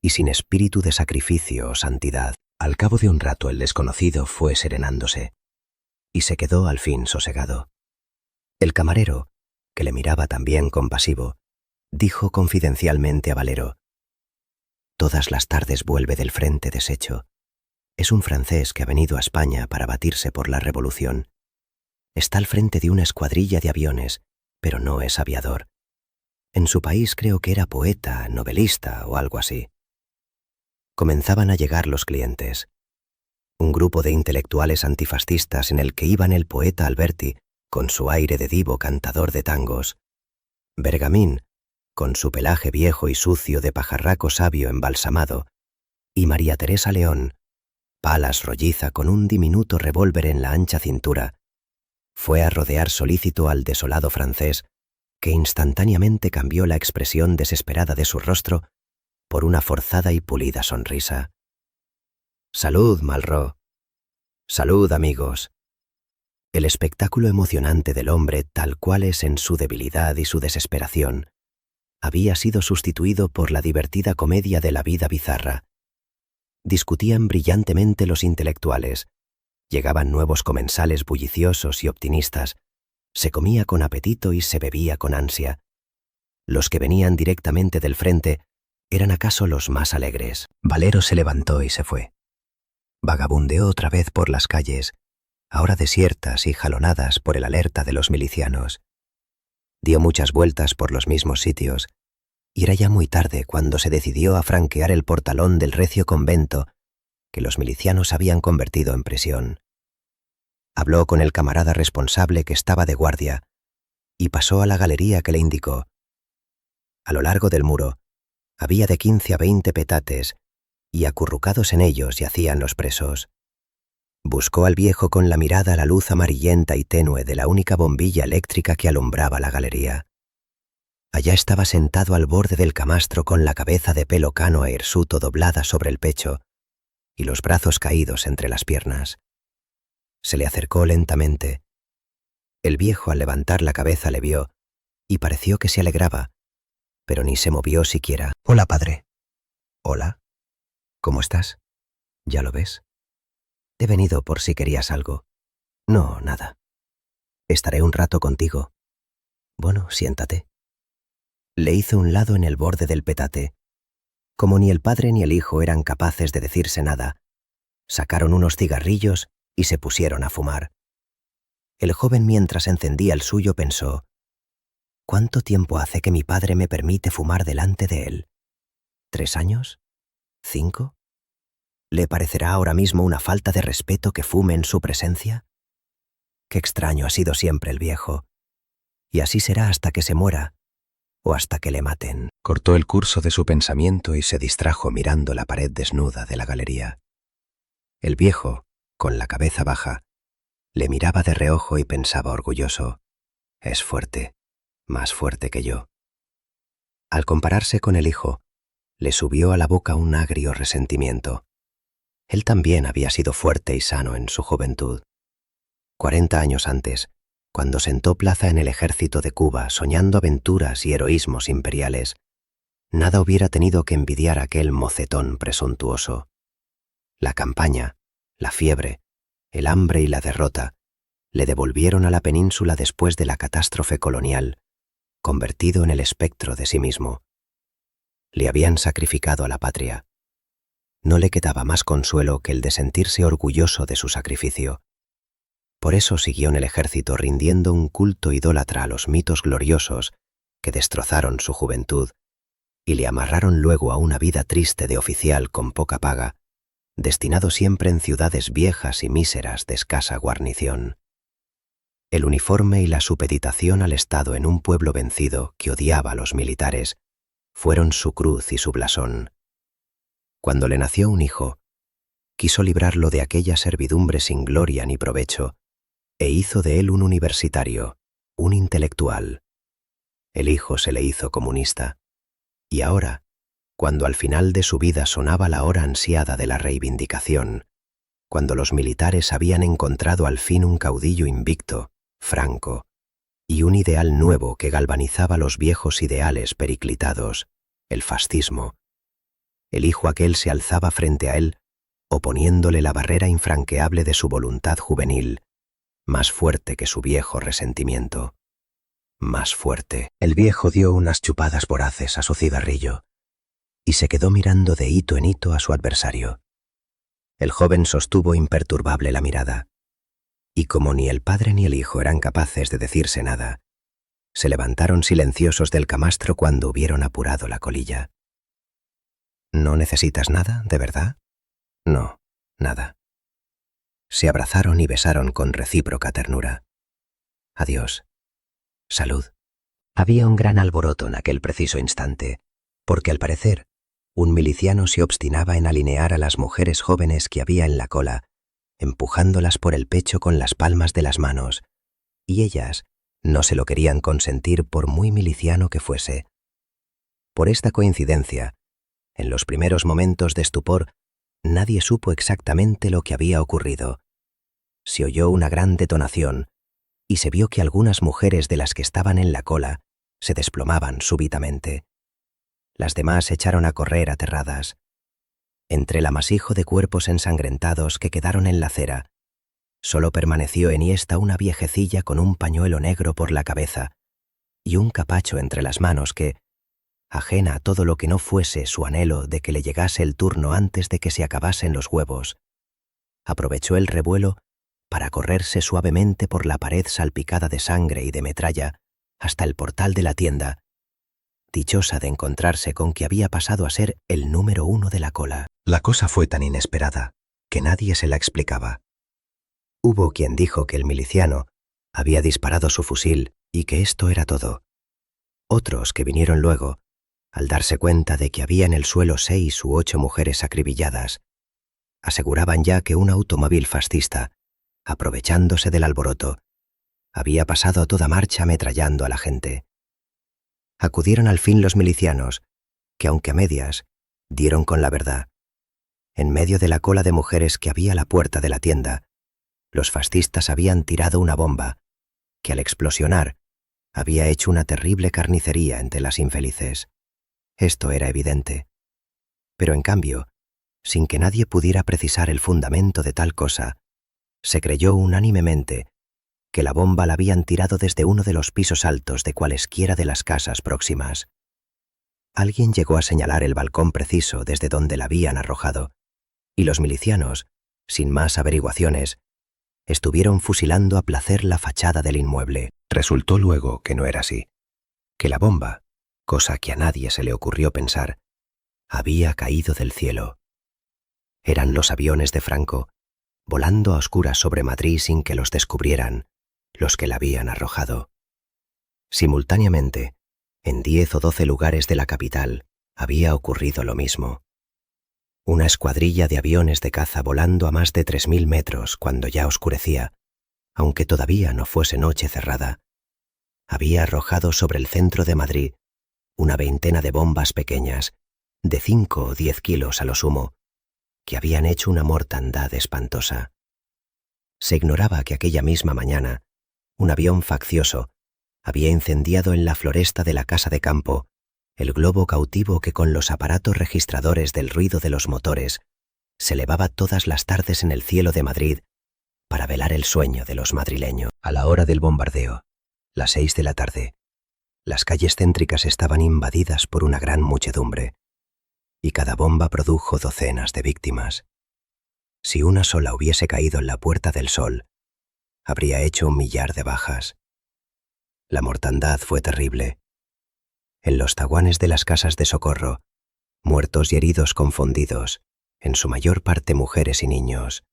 y sin espíritu de sacrificio o santidad. Al cabo de un rato el desconocido fue serenándose y se quedó al fin sosegado. El camarero, que le miraba también compasivo, dijo confidencialmente a Valero: «Todas las tardes vuelve del frente deshecho. Es un francés que ha venido a España para batirse por la revolución. Está al frente de una escuadrilla de aviones, pero no es aviador. En su país creo que era poeta, novelista o algo así». Comenzaban a llegar los clientes. Un grupo de intelectuales antifascistas en el que iban el poeta Alberti, con su aire de divo cantador de tangos, Bergamín, con su pelaje viejo y sucio de pajarraco sabio embalsamado, y María Teresa León, palas rolliza con un diminuto revólver en la ancha cintura, fue a rodear solícito al desolado francés, que instantáneamente cambió la expresión desesperada de su rostro por una forzada y pulida sonrisa. «Salud, Malraux. Salud, amigos». El espectáculo emocionante del hombre, tal cual es en su debilidad y su desesperación, había sido sustituido por la divertida comedia de la vida bizarra. Discutían brillantemente los intelectuales, llegaban nuevos comensales bulliciosos y optimistas, se comía con apetito y se bebía con ansia. Los que venían directamente del frente eran acaso los más alegres. Valero se levantó y se fue. Vagabundeó otra vez por las calles, ahora desiertas y jalonadas por el alerta de los milicianos. Dio muchas vueltas por los mismos sitios, y era ya muy tarde cuando se decidió a franquear el portalón del recio convento que los milicianos habían convertido en prisión. Habló con el camarada responsable que estaba de guardia y pasó a la galería que le indicó. A lo largo del muro había de 15 a 20 petates y acurrucados en ellos yacían los presos. Buscó al viejo con la mirada la luz amarillenta y tenue de la única bombilla eléctrica que alumbraba la galería. Allá estaba sentado al borde del camastro con la cabeza de pelo cano e hirsuto doblada sobre el pecho y los brazos caídos entre las piernas. Se le acercó lentamente. El viejo al levantar la cabeza le vio y pareció que se alegraba, pero ni se movió siquiera. «Hola, padre». «Hola. ¿Cómo estás?» ¿Ya lo ves? He venido por si querías algo. No, nada. Estaré un rato contigo. Bueno, siéntate. Le hizo un lado en el borde del petate. Como ni el padre ni el hijo eran capaces de decirse nada, sacaron unos cigarrillos y se pusieron a fumar. El joven, mientras encendía el suyo, pensó: ¿cuánto tiempo hace que mi padre me permite fumar delante de él? ¿3 años? ¿5? ¿Le parecerá ahora mismo una falta de respeto que fume en su presencia? Qué extraño ha sido siempre el viejo. Y así será hasta que se muera o hasta que le maten. Cortó el curso de su pensamiento y se distrajo mirando la pared desnuda de la galería. El viejo, con la cabeza baja, le miraba de reojo y pensaba orgulloso: es fuerte, más fuerte que yo. Al compararse con el hijo, le subió a la boca un agrio resentimiento. Él también había sido fuerte y sano en su juventud. 40 años antes, cuando sentó plaza en el ejército de Cuba soñando aventuras y heroísmos imperiales, nada hubiera tenido que envidiar a aquel mocetón presuntuoso. La campaña, la fiebre, el hambre y la derrota le devolvieron a la península después de la catástrofe colonial, convertido en el espectro de sí mismo. Le habían sacrificado a la patria. No le quedaba más consuelo que el de sentirse orgulloso de su sacrificio. Por eso siguió en el ejército rindiendo un culto idólatra a los mitos gloriosos que destrozaron su juventud y le amarraron luego a una vida triste de oficial con poca paga, destinado siempre en ciudades viejas y míseras de escasa guarnición. El uniforme y la supeditación al Estado en un pueblo vencido que odiaba a los militares fueron su cruz y su blasón. Cuando le nació un hijo, quiso librarlo de aquella servidumbre sin gloria ni provecho, e hizo de él un universitario, un intelectual. El hijo se le hizo comunista. Y ahora, cuando al final de su vida sonaba la hora ansiada de la reivindicación, cuando los militares habían encontrado al fin un caudillo invicto, franco, y un ideal nuevo que galvanizaba los viejos ideales periclitados, el fascismo, el hijo aquel se alzaba frente a él, oponiéndole la barrera infranqueable de su voluntad juvenil, más fuerte que su viejo resentimiento. Más fuerte. El viejo dio unas chupadas voraces a su cigarrillo y se quedó mirando de hito en hito a su adversario. El joven sostuvo imperturbable la mirada, y como ni el padre ni el hijo eran capaces de decirse nada, se levantaron silenciosos del camastro cuando hubieron apurado la colilla. ¿No necesitas nada, de verdad? No, nada. Se abrazaron y besaron con recíproca ternura. Adiós. Salud. Había un gran alboroto en aquel preciso instante, porque al parecer, un miliciano se obstinaba en alinear a las mujeres jóvenes que había en la cola, empujándolas por el pecho con las palmas de las manos, y ellas no se lo querían consentir por muy miliciano que fuese. Por esta coincidencia, en los primeros momentos de estupor, nadie supo exactamente lo que había ocurrido. Se oyó una gran detonación y se vio que algunas mujeres de las que estaban en la cola se desplomaban súbitamente. Las demás echaron a correr aterradas. Entre el amasijo de cuerpos ensangrentados que quedaron en la acera, solo permaneció enhiesta una viejecilla con un pañuelo negro por la cabeza y un capacho entre las manos que, ajena a todo lo que no fuese su anhelo de que le llegase el turno antes de que se acabasen los huevos, aprovechó el revuelo para correrse suavemente por la pared salpicada de sangre y de metralla hasta el portal de la tienda, dichosa de encontrarse con que había pasado a ser el número 1 de la cola. La cosa fue tan inesperada que nadie se la explicaba. Hubo quien dijo que el miliciano había disparado su fusil y que esto era todo. Otros que vinieron luego, al darse cuenta de que había en el suelo 6 u 8 mujeres acribilladas, aseguraban ya que un automóvil fascista, aprovechándose del alboroto, había pasado a toda marcha ametrallando a la gente. Acudieron al fin los milicianos, que aunque a medias, dieron con la verdad. En medio de la cola de mujeres que había a la puerta de la tienda, los fascistas habían tirado una bomba, que al explosionar había hecho una terrible carnicería entre las infelices. Esto era evidente. Pero en cambio, sin que nadie pudiera precisar el fundamento de tal cosa, se creyó unánimemente que la bomba la habían tirado desde uno de los pisos altos de cualesquiera de las casas próximas. Alguien llegó a señalar el balcón preciso desde donde la habían arrojado, y los milicianos, sin más averiguaciones, estuvieron fusilando a placer la fachada del inmueble. Resultó luego que no era así, que la bomba, cosa que a nadie se le ocurrió pensar, había caído del cielo. Eran los aviones de Franco, volando a oscuras sobre Madrid sin que los descubrieran, los que la habían arrojado. Simultáneamente, en 10 o 12 lugares de la capital había ocurrido lo mismo. Una escuadrilla de aviones de caza volando a más de 3000 metros cuando ya oscurecía, aunque todavía no fuese noche cerrada, había arrojado sobre el centro de Madrid una veintena de bombas pequeñas, de 5 o 10 kilos a lo sumo, que habían hecho una mortandad espantosa. Se ignoraba que aquella misma mañana un avión faccioso había incendiado en la floresta de la casa de campo el globo cautivo que con los aparatos registradores del ruido de los motores se elevaba todas las tardes en el cielo de Madrid para velar el sueño de los madrileños. A la hora del bombardeo, las 6 de la tarde, las calles céntricas estaban invadidas por una gran muchedumbre, y cada bomba produjo docenas de víctimas. Si una sola hubiese caído en la Puerta del Sol, habría hecho 1 millar de bajas. La mortandad fue terrible. En los zaguanes de las casas de socorro, muertos y heridos confundidos, en su mayor parte mujeres y niños,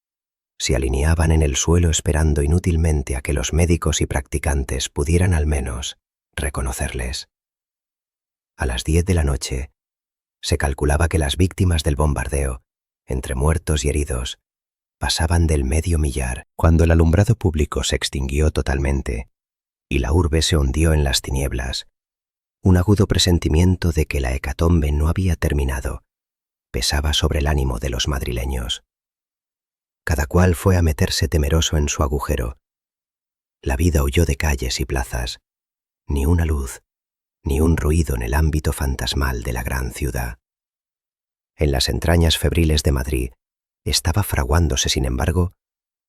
se alineaban en el suelo esperando inútilmente a que los médicos y practicantes pudieran al menos reconocerles. A las 10 de la noche, se calculaba que las víctimas del bombardeo, entre muertos y heridos, pasaban del 500 millar. Cuando el alumbrado público se extinguió totalmente y la urbe se hundió en las tinieblas, un agudo presentimiento de que la hecatombe no había terminado pesaba sobre el ánimo de los madrileños. Cada cual fue a meterse temeroso en su agujero. La vida huyó de calles y plazas, ni una luz, ni un ruido en el ámbito fantasmal de la gran ciudad. En las entrañas febriles de Madrid estaba fraguándose, sin embargo,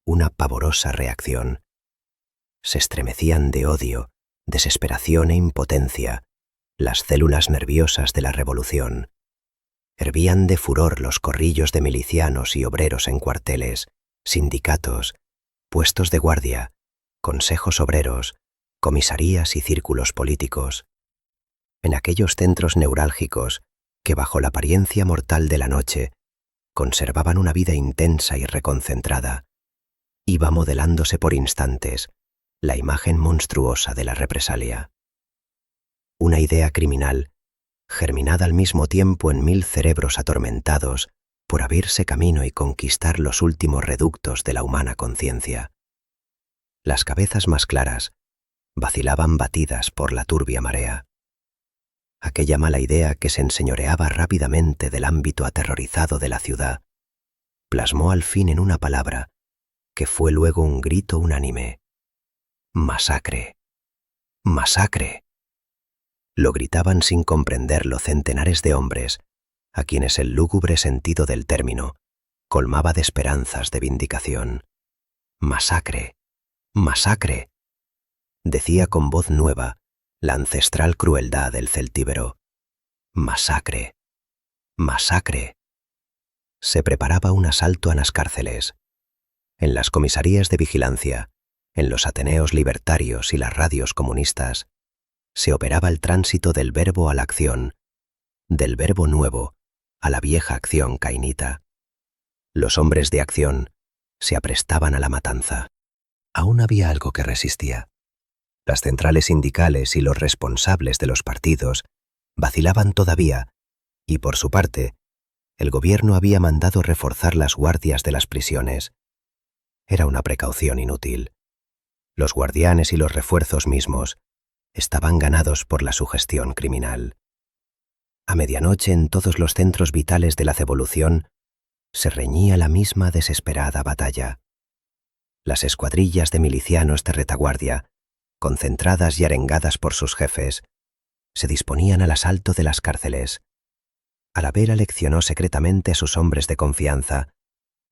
una pavorosa reacción. Se estremecían de odio, desesperación e impotencia las células nerviosas de la revolución. Hervían de furor los corrillos de milicianos y obreros en cuarteles, sindicatos, puestos de guardia, consejos obreros, comisarías y círculos políticos. En aquellos centros neurálgicos que bajo la apariencia mortal de la noche conservaban una vida intensa y reconcentrada, iba modelándose por instantes la imagen monstruosa de la represalia. Una idea criminal, germinada al mismo tiempo en 1000 cerebros atormentados por abrirse camino y conquistar los últimos reductos de la humana conciencia. Las cabezas más claras vacilaban batidas por la turbia marea. Aquella mala idea que se enseñoreaba rápidamente del ámbito aterrorizado de la ciudad, plasmó al fin en una palabra que fue luego un grito unánime: ¡masacre! ¡Masacre! Lo gritaban sin comprenderlo centenares de hombres a quienes el lúgubre sentido del término colmaba de esperanzas de vindicación. ¡Masacre! ¡Masacre!, decía con voz nueva la ancestral crueldad del celtíbero. ¡Masacre! ¡Masacre! Se preparaba un asalto a las cárceles. En las comisarías de vigilancia, en los ateneos libertarios y las radios comunistas, se operaba el tránsito del verbo a la acción, del verbo nuevo a la vieja acción cainita. Los hombres de acción se aprestaban a la matanza. Aún había algo que resistía. Las centrales sindicales y los responsables de los partidos vacilaban todavía, y por su parte, el gobierno había mandado reforzar las guardias de las prisiones. Era una precaución inútil. Los guardianes y los refuerzos mismos estaban ganados por la sugestión criminal. A medianoche, en todos los centros vitales de la revolución, se reñía la misma desesperada batalla. Las escuadrillas de milicianos de retaguardia, concentradas y arengadas por sus jefes, se disponían al asalto de las cárceles. Arabella leccionó secretamente a sus hombres de confianza,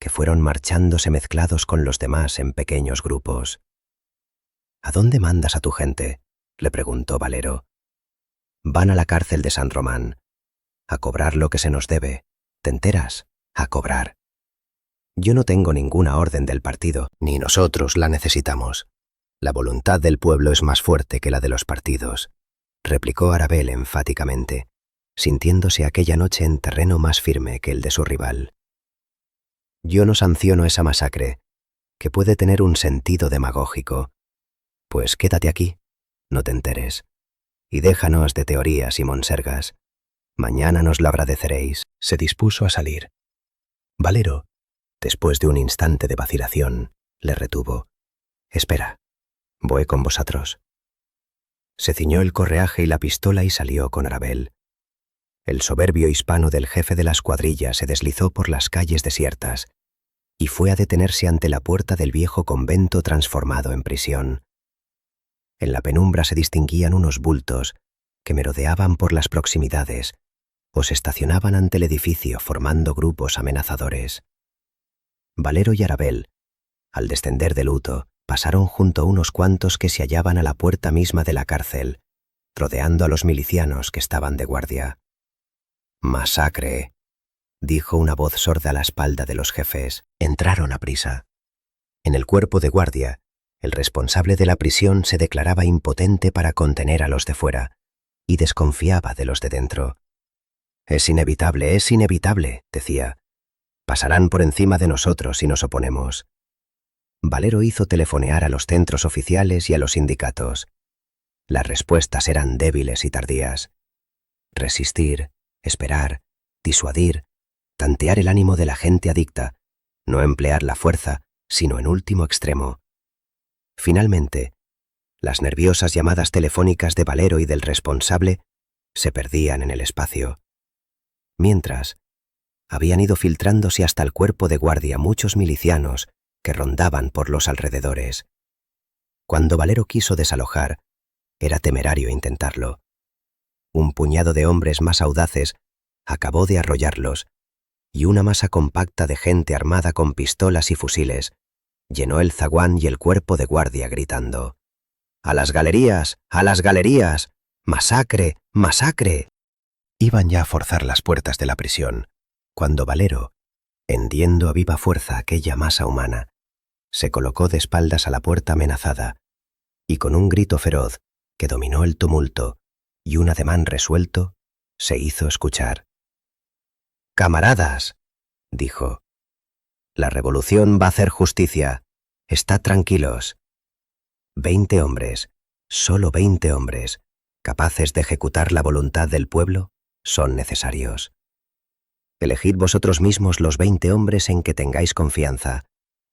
que fueron marchándose mezclados con los demás en pequeños grupos. ¿A dónde mandas a tu gente?, le preguntó Valero. Van a la cárcel de San Román, a cobrar lo que se nos debe. ¿Te enteras? A cobrar. Yo no tengo ninguna orden del partido, ni nosotros la necesitamos. La voluntad del pueblo es más fuerte que la de los partidos, replicó Arabella enfáticamente, sintiéndose aquella noche en terreno más firme que el de su rival. Yo no sanciono esa masacre, que puede tener un sentido demagógico. Pues quédate aquí, no te enteres, y déjanos de teorías y monsergas. Mañana nos lo agradeceréis. Se dispuso a salir. Valero, después de un instante de vacilación, le retuvo. Espera, voy con vosotros. Se ciñó el correaje y la pistola y salió con Arabella. El soberbio hispano del jefe de las cuadrillas se deslizó por las calles desiertas y fue a detenerse ante la puerta del viejo convento transformado en prisión. En la penumbra se distinguían unos bultos que merodeaban por las proximidades o se estacionaban ante el edificio formando grupos amenazadores. Valero y Arabella, al descender del luto, pasaron junto a unos cuantos que se hallaban a la puerta misma de la cárcel, rodeando a los milicianos que estaban de guardia. «Masacre», dijo una voz sorda a la espalda de los jefes. Entraron a prisa. En el cuerpo de guardia, el responsable de la prisión se declaraba impotente para contener a los de fuera y desconfiaba de los de dentro. Es inevitable, decía. Pasarán por encima de nosotros si nos oponemos. Valero hizo telefonear a los centros oficiales y a los sindicatos. Las respuestas eran débiles y tardías. Resistir, esperar, disuadir, tantear el ánimo de la gente adicta, no emplear la fuerza, sino en último extremo. Finalmente, las nerviosas llamadas telefónicas de Valero y del responsable se perdían en el espacio. Mientras, habían ido filtrándose hasta el cuerpo de guardia muchos milicianos que rondaban por los alrededores. Cuando Valero quiso desalojar, era temerario intentarlo. Un puñado de hombres más audaces acabó de arrollarlos, y una masa compacta de gente armada con pistolas y fusiles llenó el zaguán y el cuerpo de guardia gritando: ¡A las galerías! ¡A las galerías! ¡Masacre! ¡Masacre! Iban ya a forzar las puertas de la prisión, cuando Valero, hendiendo a viva fuerza aquella masa humana, se colocó de espaldas a la puerta amenazada, y con un grito feroz que dominó el tumulto y un ademán resuelto, se hizo escuchar. «Camaradas», dijo, «la revolución va a hacer justicia. Estad tranquilos. 20 hombres, solo 20 hombres, capaces de ejecutar la voluntad del pueblo, son necesarios. Elegid vosotros mismos los 20 hombres en que tengáis confianza.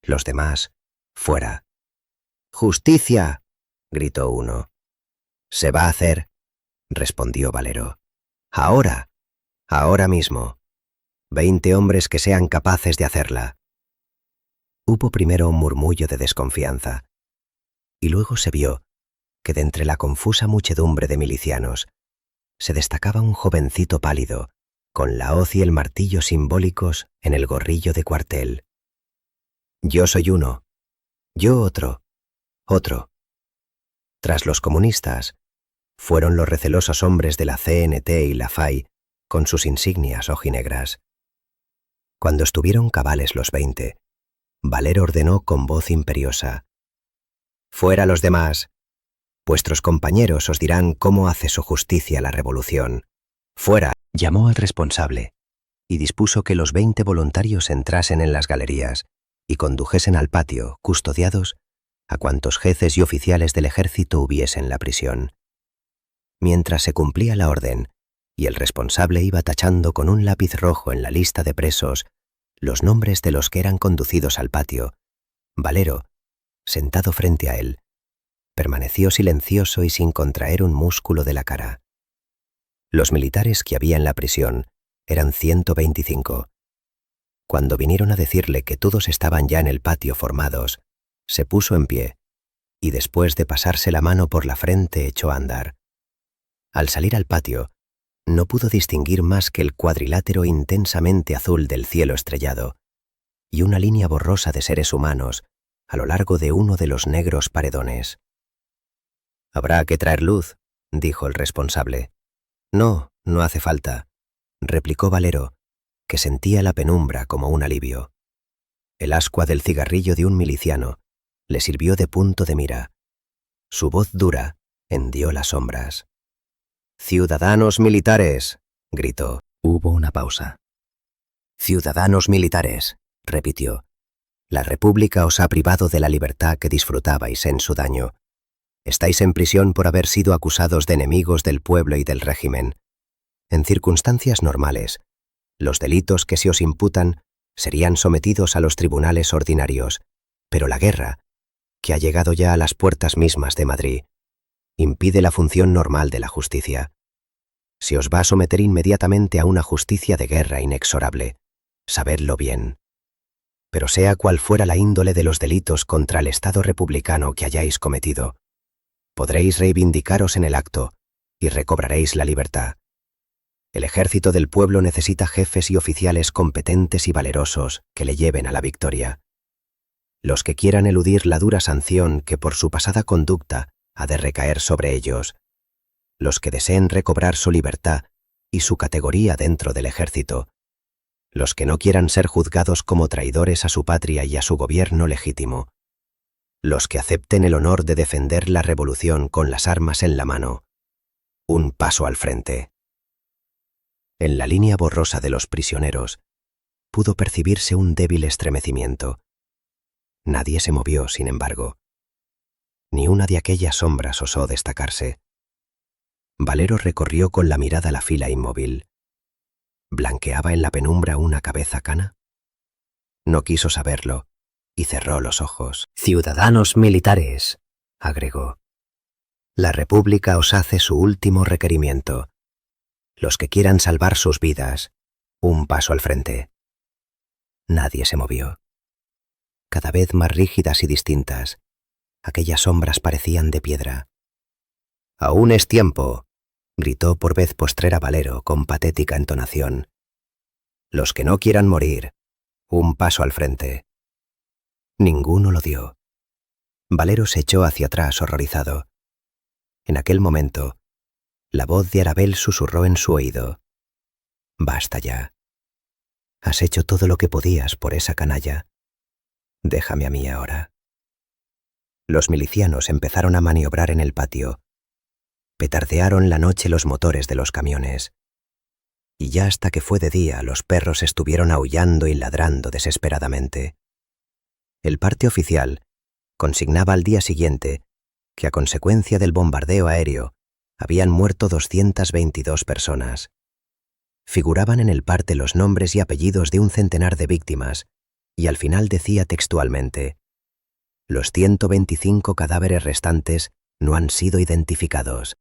Los demás, fuera». «¡Justicia!», gritó uno. «Se va a hacer», respondió Valero. «Ahora, ahora mismo. 20 hombres que sean capaces de hacerla». Hubo primero un murmullo de desconfianza, y luego se vio que de entre la confusa muchedumbre de milicianos se destacaba un jovencito pálido, con la hoz y el martillo simbólicos en el gorrillo de cuartel. «Yo soy uno, yo otro, otro». Tras los comunistas, fueron los recelosos hombres de la CNT y la FAI con sus insignias ojinegras. Cuando estuvieron cabales los 20, Valero ordenó con voz imperiosa: «Fuera los demás. Vuestros compañeros os dirán cómo hace su justicia la revolución. Fuera». Llamó al responsable y dispuso que los 20 voluntarios entrasen en las galerías y condujesen al patio, custodiados, a cuantos jefes y oficiales del ejército hubiesen en la prisión. Mientras se cumplía la orden y el responsable iba tachando con un lápiz rojo en la lista de presos los nombres de los que eran conducidos al patio, Valero, sentado frente a él, permaneció silencioso y sin contraer un músculo de la cara. Los militares que había en la prisión eran 125. Cuando vinieron a decirle que todos estaban ya en el patio formados, se puso en pie y después de pasarse la mano por la frente echó a andar. Al salir al patio, No pudo distinguir más que el cuadrilátero intensamente azul del cielo estrellado y una línea borrosa de seres humanos a lo largo de uno de los negros paredones. «Habrá que traer luz», dijo el responsable. «No, no hace falta», replicó Valero, que sentía la penumbra como un alivio. El ascua del cigarrillo de un miliciano le sirvió de punto de mira. Su voz dura hendió las sombras. «¡Ciudadanos militares!», gritó. Hubo una pausa. «Ciudadanos militares», repitió. «La República os ha privado de la libertad que disfrutabais en su daño. Estáis en prisión por haber sido acusados de enemigos del pueblo y del régimen. En circunstancias normales, los delitos que se os imputan serían sometidos a los tribunales ordinarios, pero la guerra, que ha llegado ya a las puertas mismas de Madrid, impide la función normal de la justicia. Se os va a someter inmediatamente a una justicia de guerra inexorable, sabedlo bien. Pero sea cual fuera la índole de los delitos contra el Estado republicano que hayáis cometido, podréis reivindicaros en el acto y recobraréis la libertad. El ejército del pueblo necesita jefes y oficiales competentes y valerosos que le lleven a la victoria. Los que quieran eludir la dura sanción que por su pasada conducta ha de recaer sobre ellos, los que deseen recobrar su libertad y su categoría dentro del ejército, los que no quieran ser juzgados como traidores a su patria y a su gobierno legítimo, los que acepten el honor de defender la revolución con las armas en la mano. Un paso al frente. En la línea borrosa de los prisioneros pudo percibirse un débil estremecimiento. Nadie se movió, sin embargo. Ni una de aquellas sombras osó destacarse. Valero recorrió con la mirada la fila inmóvil. ¿Blanqueaba en la penumbra una cabeza cana? No quiso saberlo y cerró los ojos. «Ciudadanos militares», agregó. «La República os hace su último requerimiento. Los que quieran salvar sus vidas, un paso al frente». Nadie se movió. Cada vez más rígidas y distintas, aquellas sombras parecían de piedra. «Aún es tiempo», gritó por vez postrera Valero con patética entonación. «Los que no quieran morir, un paso al frente». Ninguno lo dio. Valero se echó hacia atrás horrorizado. En aquel momento, la voz de Arabel susurró en su oído. «Basta ya. Has hecho todo lo que podías por esa canalla. Déjame a mí ahora». Los milicianos empezaron a maniobrar en el patio. Petardearon la noche los motores de los camiones. Y ya hasta que fue de día los perros estuvieron aullando y ladrando desesperadamente. El parte oficial consignaba al día siguiente que a consecuencia del bombardeo aéreo habían muerto 222 personas. Figuraban en el parte los nombres y apellidos de un centenar de víctimas y al final decía textualmente: «Los 125 cadáveres restantes no han sido identificados».